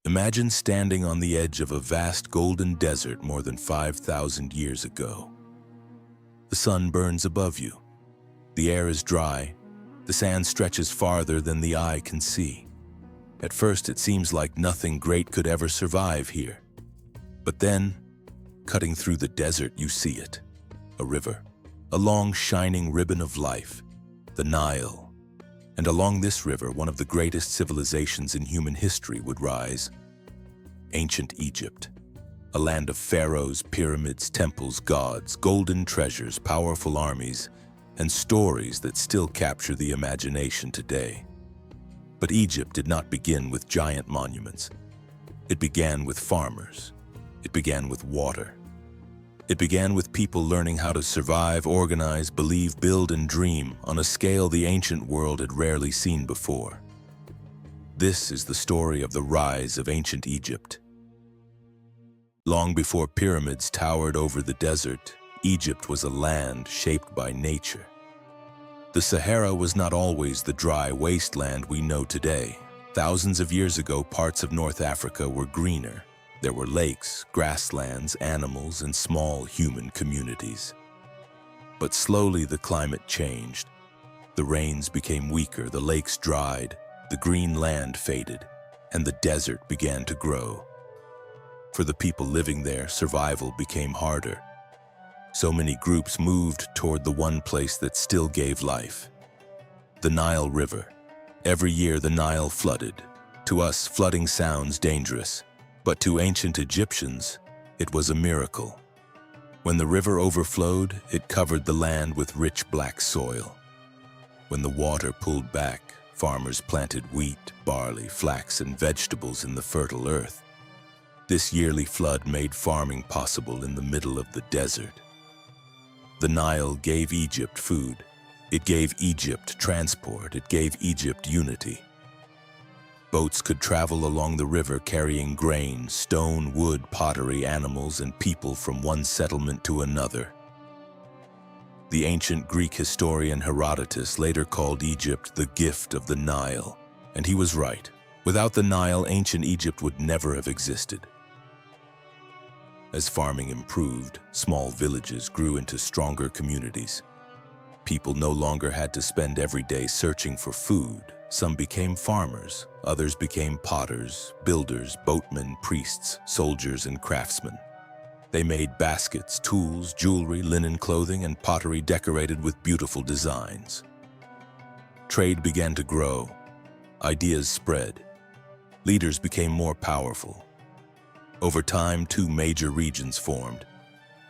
Imagine standing on the edge of a vast golden desert more than 5,000 years ago. The sun burns above you. The air is dry. The sand stretches farther than the eye can see. At first, it seems like nothing great could ever survive here. But then, cutting through the desert, you see it. A river. A long, shining ribbon of life. The Nile. And along this river, one of the greatest civilizations in human history would rise. Ancient Egypt. A land of pharaohs, pyramids, temples, gods, golden treasures, powerful armies, and stories that still capture the imagination today. But Egypt did not begin with giant monuments. It began with farmers. It began with water. It began with people learning how to survive, organize, believe, build, and dream on a scale the ancient world had rarely seen before. This is the story of the rise of ancient Egypt. Long before pyramids towered over the desert, Egypt was a land shaped by nature. The Sahara was not always the dry wasteland we know today. Thousands of years ago, parts of North Africa were greener. There were lakes, grasslands, animals, and small human communities. But slowly the climate changed. The rains became weaker, the lakes dried, the green land faded, and the desert began to grow. For the people living there, survival became harder. So many groups moved toward the one place that still gave life. The Nile River. Every year the Nile flooded. To us, flooding sounds dangerous. But to ancient Egyptians, it was a miracle. When the river overflowed, it covered the land with rich black soil. When the water pulled back, farmers planted wheat, barley, flax, and vegetables in the fertile earth. This yearly flood made farming possible in the middle of the desert. The Nile gave Egypt food. It gave Egypt transport. It gave Egypt unity. Boats could travel along the river carrying grain, stone, wood, pottery, animals, and people from one settlement to another. The ancient Greek historian Herodotus later called Egypt the gift of the Nile, and he was right. Without the Nile, ancient Egypt would never have existed. As farming improved, small villages grew into stronger communities. People no longer had to spend every day searching for food. Some became farmers, others became potters, builders, boatmen, priests, soldiers, and craftsmen. They made baskets, tools, jewelry, linen clothing, and pottery decorated with beautiful designs. Trade began to grow. Ideas spread. Leaders became more powerful. Over time, two major regions formed.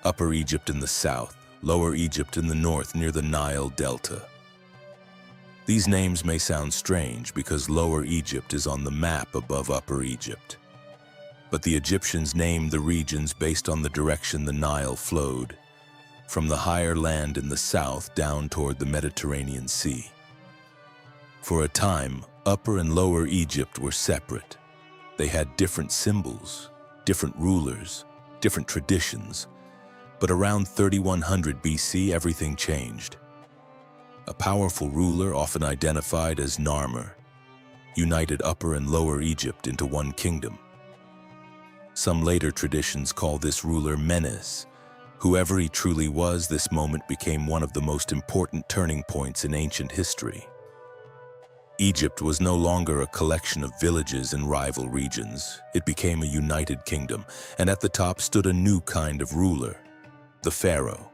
Upper Egypt in the south, Lower Egypt in the north near the Nile Delta. These names may sound strange because Lower Egypt is on the map above Upper Egypt. But the Egyptians named the regions based on the direction the Nile flowed, from the higher land in the south down toward the Mediterranean Sea. For a time, Upper and Lower Egypt were separate. They had different symbols, different rulers, different traditions. But around 3100 BC, everything changed. A powerful ruler, often identified as Narmer, united Upper and Lower Egypt into one kingdom. Some later traditions call this ruler Menes. Whoever he truly was, this moment became one of the most important turning points in ancient history. Egypt was no longer a collection of villages and rival regions. It became a united kingdom, and at the top stood a new kind of ruler, the Pharaoh.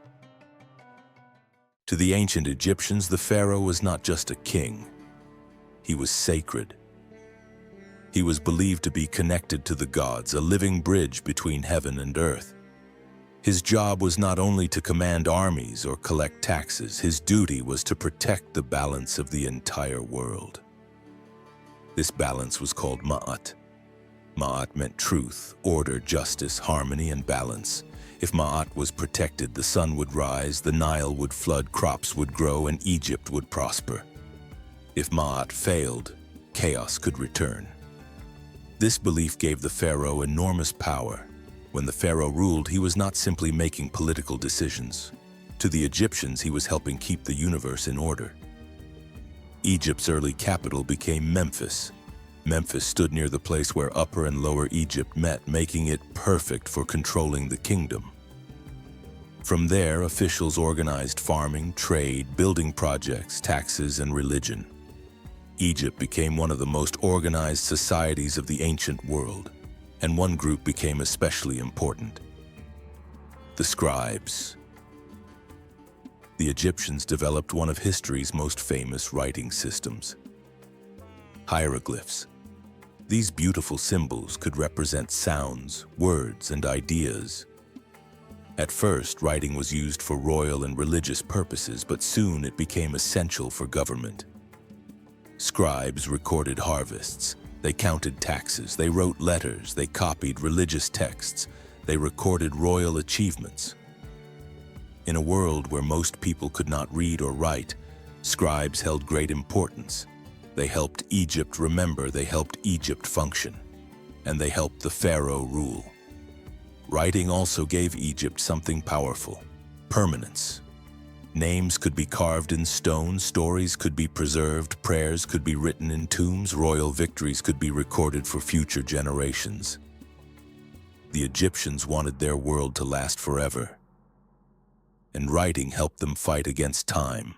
To the ancient Egyptians, the Pharaoh was not just a king. He was sacred. He was believed to be connected to the gods, a living bridge between heaven and earth. His job was not only to command armies or collect taxes, his duty was to protect the balance of the entire world. This balance was called Ma'at. Ma'at meant truth, order, justice, harmony, and balance. If Ma'at was protected, the sun would rise, the Nile would flood, crops would grow, and Egypt would prosper. If Ma'at failed, chaos could return. This belief gave the pharaoh enormous power. When the pharaoh ruled, he was not simply making political decisions. To the Egyptians, he was helping keep the universe in order. Egypt's early capital became Memphis. Memphis stood near the place where Upper and Lower Egypt met, making it perfect for controlling the kingdom. From there, officials organized farming, trade, building projects, taxes, and religion. Egypt became one of the most organized societies of the ancient world, and one group became especially important: the scribes. The Egyptians developed one of history's most famous writing systems: hieroglyphs. These beautiful symbols could represent sounds, words, and ideas. At first, writing was used for royal and religious purposes, but soon it became essential for government. Scribes recorded harvests, they counted taxes, they wrote letters, they copied religious texts, they recorded royal achievements. In a world where most people could not read or write, scribes held great importance. They helped Egypt remember, they helped Egypt function, and they helped the pharaoh rule. Writing also gave Egypt something powerful: permanence. Names could be carved in stone, stories could be preserved, prayers could be written in tombs, royal victories could be recorded for future generations. The Egyptians wanted their world to last forever, and writing helped them fight against time.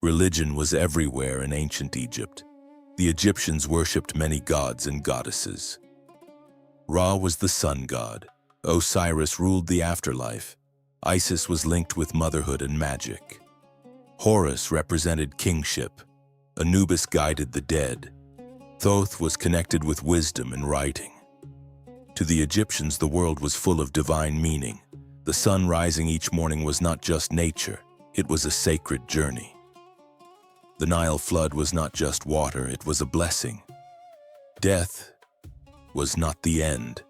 Religion was everywhere in ancient Egypt. The Egyptians worshipped many gods and goddesses. Ra was the sun god. Osiris ruled the afterlife. Isis was linked with motherhood and magic. Horus represented kingship. Anubis guided the dead. Thoth was connected with wisdom and writing. To the Egyptians, the world was full of divine meaning. The sun rising each morning was not just nature, it was a sacred journey. The Nile flood was not just water, it was a blessing. Death was not the end.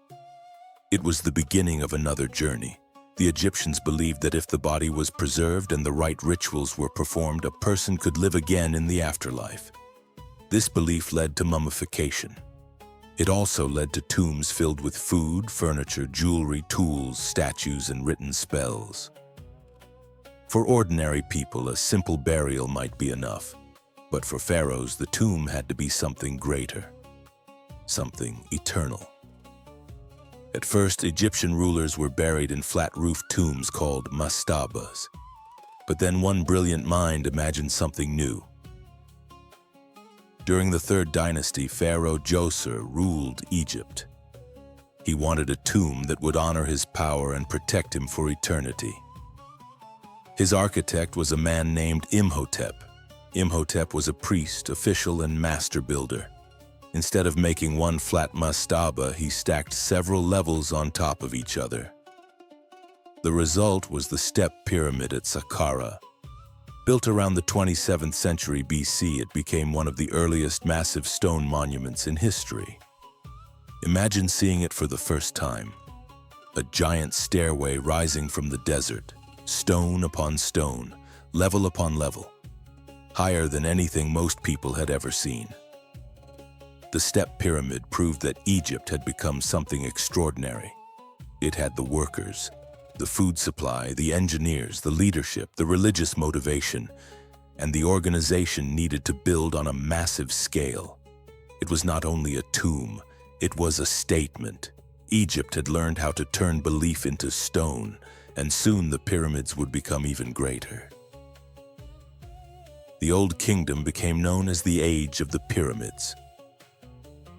It was the beginning of another journey. The Egyptians believed that if the body was preserved and the right rituals were performed, a person could live again in the afterlife. This belief led to mummification. It also led to tombs filled with food, furniture, jewelry, tools, statues, and written spells. For ordinary people, a simple burial might be enough, but for pharaohs, the tomb had to be something greater, something eternal. At first, Egyptian rulers were buried in flat-roofed tombs called mastabas. But then one brilliant mind imagined something new. During the Third Dynasty, Pharaoh Djoser ruled Egypt. He wanted a tomb that would honor his power and protect him for eternity. His architect was a man named Imhotep. Imhotep was a priest, official, and master builder. Instead of making one flat mastaba, he stacked several levels on top of each other. The result was the Step Pyramid at Saqqara. Built around the 27th century BC, it became one of the earliest massive stone monuments in history. Imagine seeing it for the first time. A giant stairway rising from the desert, stone upon stone, level upon level, higher than anything most people had ever seen. The Step Pyramid proved that Egypt had become something extraordinary. It had the workers, the food supply, the engineers, the leadership, the religious motivation, and the organization needed to build on a massive scale. It was not only a tomb, it was a statement. Egypt had learned how to turn belief into stone, and soon the pyramids would become even greater. The Old Kingdom became known as the Age of the Pyramids.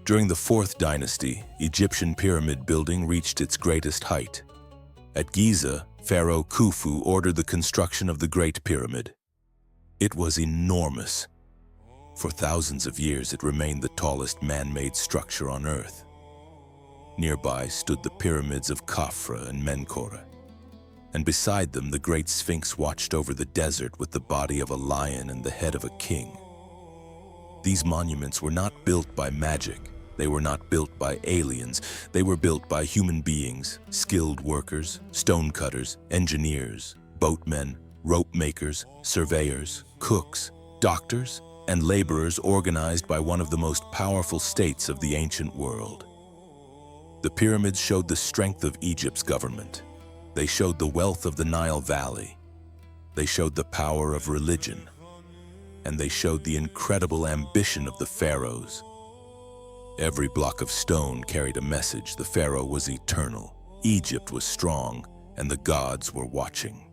During the Fourth Dynasty, Egyptian pyramid building reached its greatest height. At Giza, Pharaoh Khufu ordered the construction of the Great Pyramid. It was enormous. For thousands of years, it remained the tallest man-made structure on Earth. Nearby stood the pyramids of Khafra and Menkaure, and beside them the Great Sphinx watched over the desert with the body of a lion and the head of a king. These monuments were not built by magic. They were not built by aliens. They were built by human beings, skilled workers, stonecutters, engineers, boatmen, rope makers, surveyors, cooks, doctors, and laborers organized by one of the most powerful states of the ancient world. The pyramids showed the strength of Egypt's government. They showed the wealth of the Nile Valley. They showed the power of religion. and they showed the incredible ambition of the pharaohs. Every block of stone carried a message. The pharaoh was eternal, Egypt was strong, and the gods were watching.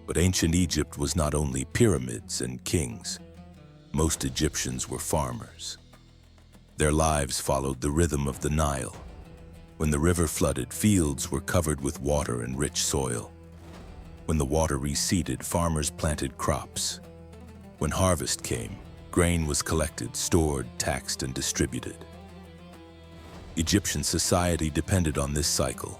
But ancient Egypt was not only pyramids and kings. Most Egyptians were farmers. Their lives followed the rhythm of the Nile. When the river flooded, fields were covered with water and rich soil. When the water receded, farmers planted crops. When harvest came, grain was collected, stored, taxed, and distributed. Egyptian society depended on this cycle.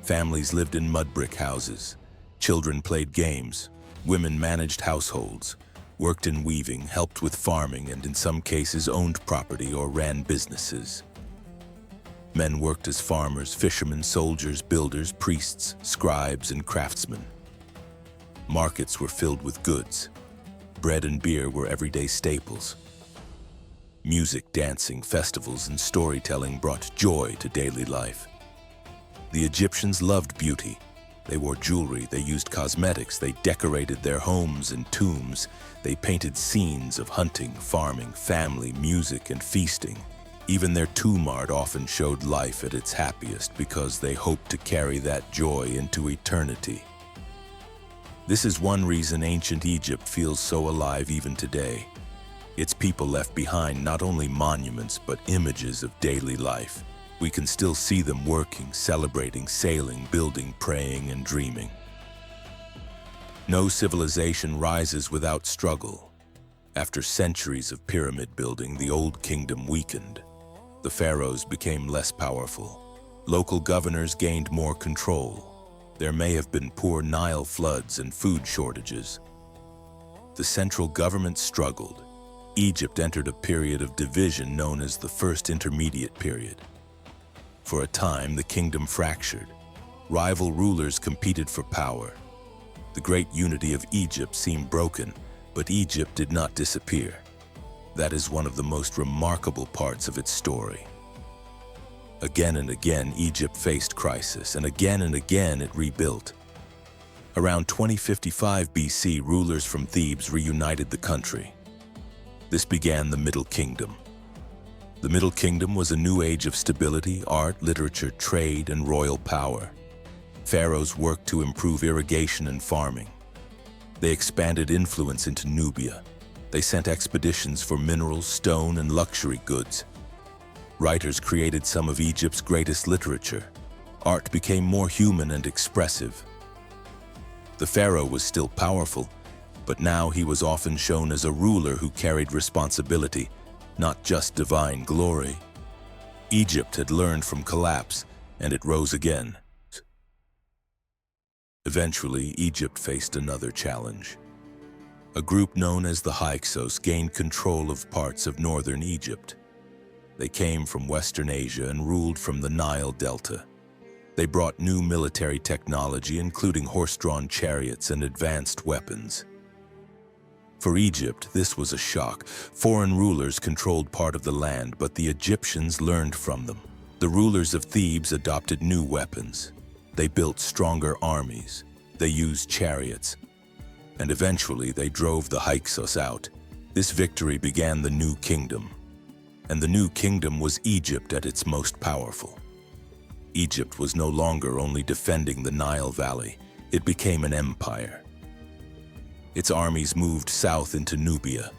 Families lived in mud brick houses. Children played games. Women managed households, worked in weaving, helped with farming, and in some cases owned property or ran businesses. Men worked as farmers, fishermen, soldiers, builders, priests, scribes, and craftsmen. Markets were filled with goods. Bread and beer were everyday staples. Music, dancing, festivals, and storytelling brought joy to daily life. The Egyptians loved beauty. They wore jewelry, they used cosmetics, they decorated their homes and tombs. They painted scenes of hunting, farming, family, music, and feasting. Even their tomb art often showed life at its happiest because they hoped to carry that joy into eternity. This is one reason ancient Egypt feels so alive even today. Its people left behind not only monuments but images of daily life. We can still see them working, celebrating, sailing, building, praying, and dreaming. No civilization rises without struggle. After centuries of pyramid building, the old kingdom weakened. The pharaohs became less powerful. Local governors gained more control. There may have been poor Nile floods and food shortages. The central government struggled. Egypt entered a period of division known as the First Intermediate Period. For a time, the kingdom fractured. Rival rulers competed for power. The great unity of Egypt seemed broken, but Egypt did not disappear. That is one of the most remarkable parts of its story. Again and again, Egypt faced crisis, and again it rebuilt. Around 2055 BC, rulers from Thebes reunited the country. This began the Middle Kingdom. The Middle Kingdom was a new age of stability, art, literature, trade, and royal power. Pharaohs worked to improve irrigation and farming. They expanded influence into Nubia. They sent expeditions for minerals, stone, and luxury goods. Writers created some of Egypt's greatest literature. Art became more human and expressive. The pharaoh was still powerful, but now he was often shown as a ruler who carried responsibility, not just divine glory. Egypt had learned from collapse, and it rose again. Eventually, Egypt faced another challenge. A group known as the Hyksos gained control of parts of northern Egypt. They came from Western Asia and ruled from the Nile Delta. They brought new military technology, including horse-drawn chariots and advanced weapons. For Egypt, this was a shock. Foreign rulers controlled part of the land, but the Egyptians learned from them. The rulers of Thebes adopted new weapons. They built stronger armies. They used chariots. And eventually, they drove the Hyksos out. This victory began the New Kingdom. And the New Kingdom was Egypt at its most powerful. Egypt was no longer only defending the Nile Valley. It became an empire. Its armies moved south into Nubia.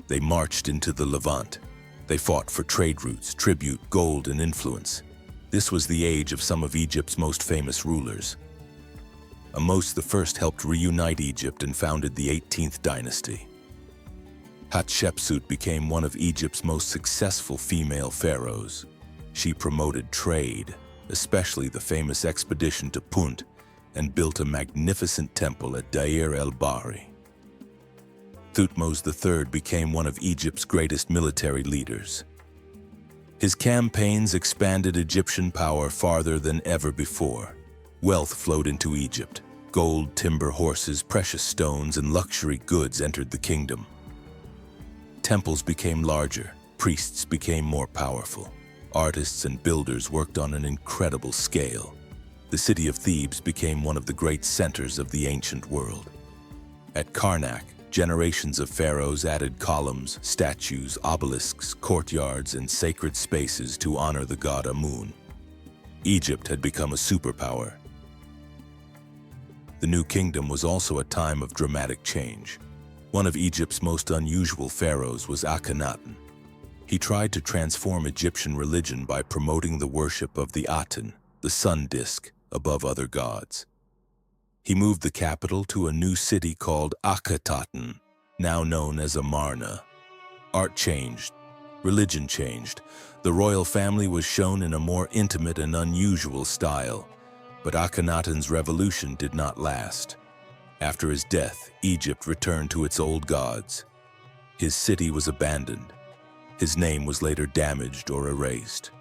They marched into the Levant. They fought for trade routes, tribute, gold, and influence. This was the age of some of Egypt's most famous rulers. Ahmose I helped reunite Egypt and founded the 18th dynasty. Hatshepsut became one of Egypt's most successful female pharaohs. She promoted trade, especially the famous expedition to Punt, and built a magnificent temple at Deir el-Bahri. Thutmose III became one of Egypt's greatest military leaders. His campaigns expanded Egyptian power farther than ever before. Wealth flowed into Egypt. Gold, timber, horses, precious stones, and luxury goods entered the kingdom. Temples became larger. Priests became more powerful. Artists and builders worked on an incredible scale. The city of Thebes became one of the great centers of the ancient world. At Karnak, Generations of pharaohs added columns, statues, obelisks, courtyards, and sacred spaces to honor the god Amun. Egypt had become a superpower. The new kingdom was also a time of dramatic change. One of Egypt's most unusual pharaohs was Akhenaten. He tried to transform Egyptian religion by promoting the worship of the Aten, the sun disk, above other gods. He moved the capital to a new city called Akhenaten, now known as Amarna. Art changed, religion changed. The royal family was shown in a more intimate and unusual style, but Akhenaten's revolution did not last. After his death, Egypt returned to its old gods. His city was abandoned. His name was later damaged or erased.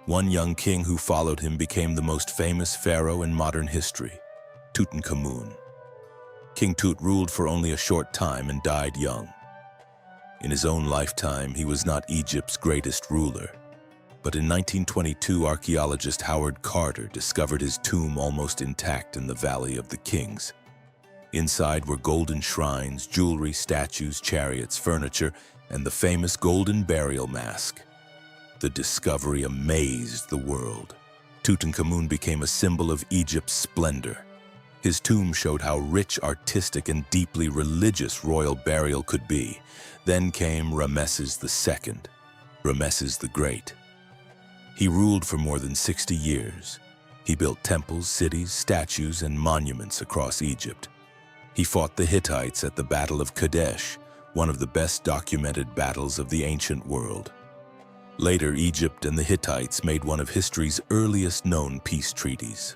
One young king who followed him became the most famous pharaoh in modern history, Tutankhamun. King Tut ruled for only a short time and died young. In his own lifetime, he was not Egypt's greatest ruler. But in 1922, archaeologist Howard Carter discovered his tomb almost intact in the Valley of the Kings. Inside were golden shrines, jewelry, statues, chariots, furniture, and the famous golden burial mask. The discovery amazed the world. Tutankhamun became a symbol of Egypt's splendor. His tomb showed how rich, artistic, and deeply religious royal burial could be. Then came Ramesses II, Ramesses the Great. He ruled for more than 60 years. He built temples, cities, statues, and monuments across Egypt. He fought the Hittites at the Battle of Kadesh, one of the best documented battles of the ancient world. Later, Egypt and the Hittites made one of history's earliest known peace treaties.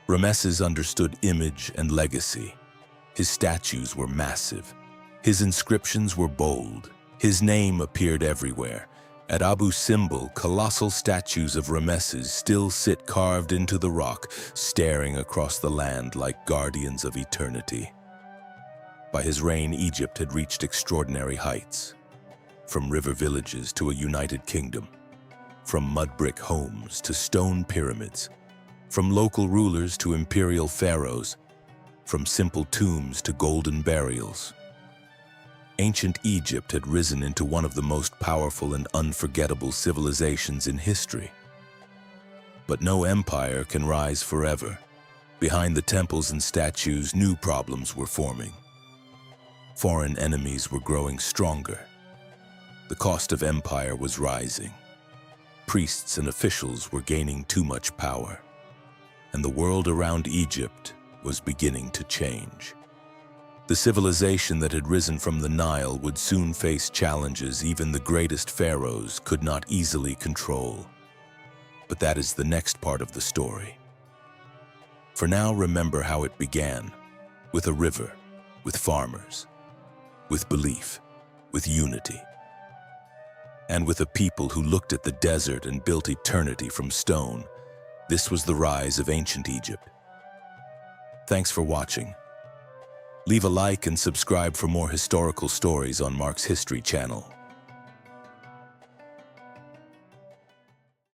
Ramesses understood image and legacy. His statues were massive. His inscriptions were bold. His name appeared everywhere. At Abu Simbel, colossal statues of Ramesses still sit carved into the rock, staring across the land like guardians of eternity. By his reign, Egypt had reached extraordinary heights. From river villages to a united kingdom. From mud brick homes to stone pyramids. From local rulers to imperial pharaohs. From simple tombs to golden burials. Ancient Egypt had risen into one of the most powerful and unforgettable civilizations in history. But no empire can rise forever. Behind the temples and statues, new problems were forming. Foreign enemies were growing stronger. The cost of empire was rising. Priests and officials were gaining too much power. And the world around Egypt was beginning to change. The civilization that had risen from the Nile would soon face challenges even the greatest pharaohs could not easily control. But that is the next part of the story. For now, remember how it began, with a river, with farmers, with belief, with unity, and with a people who looked at the desert and built eternity from stone. This was the rise of ancient Egypt. Thanks for watching. Leave a like and subscribe for more historical stories on Mark's History channel.